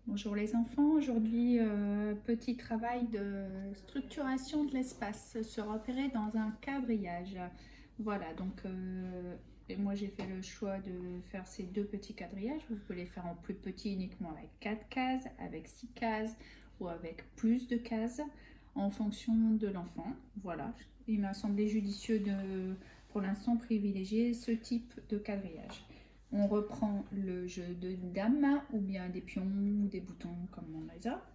Bonjour les enfants, aujourd'hui petit travail de structuration de l'espace, se repérer dans un quadrillage. Voilà, donc et moi j'ai fait le choix de faire ces deux petits quadrillages. Vous pouvez les faire en plus petit uniquement avec 4 cases, avec 6 cases ou avec plus de cases en fonction de l'enfant. Voilà, il m'a semblé judicieux de pour l'instant privilégier ce type de quadrillage. On reprend le jeu de dames ou bien des pions ou des boutons comme on les a.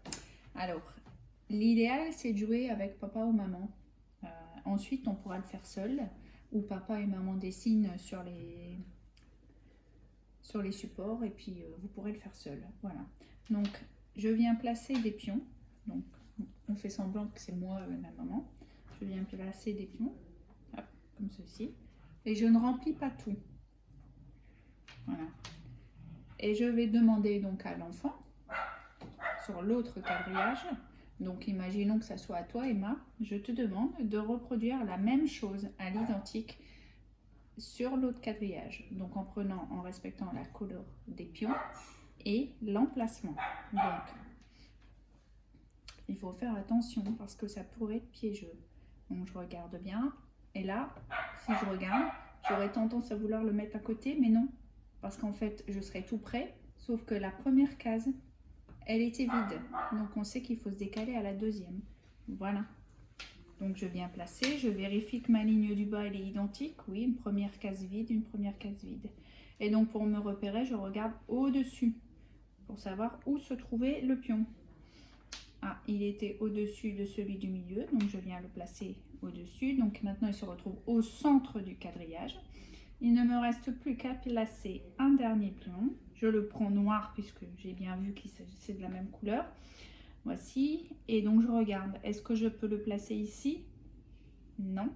Alors, l'idéal c'est de jouer avec papa ou maman. Ensuite, on pourra le faire seul ou papa et maman dessinent sur les supports et puis vous pourrez le faire seul. Voilà. Donc, je viens placer des pions. Donc, on fait semblant que c'est moi et ma maman. Je viens placer des pions, hop, comme ceci. Et je ne remplis pas tout. Voilà. Et je vais demander donc à l'enfant, sur l'autre quadrillage, donc imaginons que ça soit à toi Emma, je te demande de reproduire la même chose à l'identique sur l'autre quadrillage. Donc en respectant la couleur des pions et l'emplacement. Donc, il faut faire attention parce que ça pourrait être piégeux. Donc je regarde bien. Et là, si je regarde, j'aurais tendance à vouloir le mettre à côté, mais non. Parce qu'en fait, je serais tout près, sauf que la première case, elle était vide. Donc on sait qu'il faut se décaler à la deuxième. Voilà. Donc je viens placer, je vérifie que ma ligne du bas elle est identique. Oui, une première case vide, une première case vide. Et donc pour me repérer, je regarde au-dessus pour savoir où se trouvait le pion. Ah, il était au-dessus de celui du milieu, donc je viens le placer au-dessus. Donc maintenant il se retrouve au centre du quadrillage. Il ne me reste plus qu'à placer un dernier pion. Je le prends noir puisque j'ai bien vu que c'est de la même couleur. Voici. Et donc je regarde. Est-ce que je peux le placer ici? Non,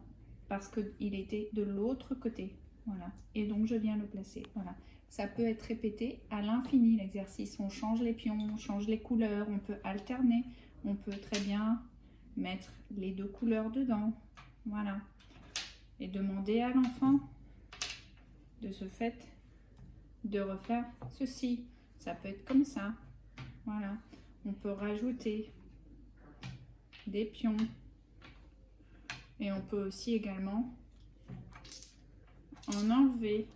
parce qu'il était de l'autre côté. Voilà. Et donc je viens le placer. Voilà. Ça peut être répété à l'infini l'exercice. On change les pions, on change les couleurs, on peut alterner. On peut très bien mettre les deux couleurs dedans. Voilà. Et demander à l'enfant de ce fait de refaire ceci. Ça peut être comme ça. Voilà. On peut rajouter des pions. Et on peut aussi également en enlever.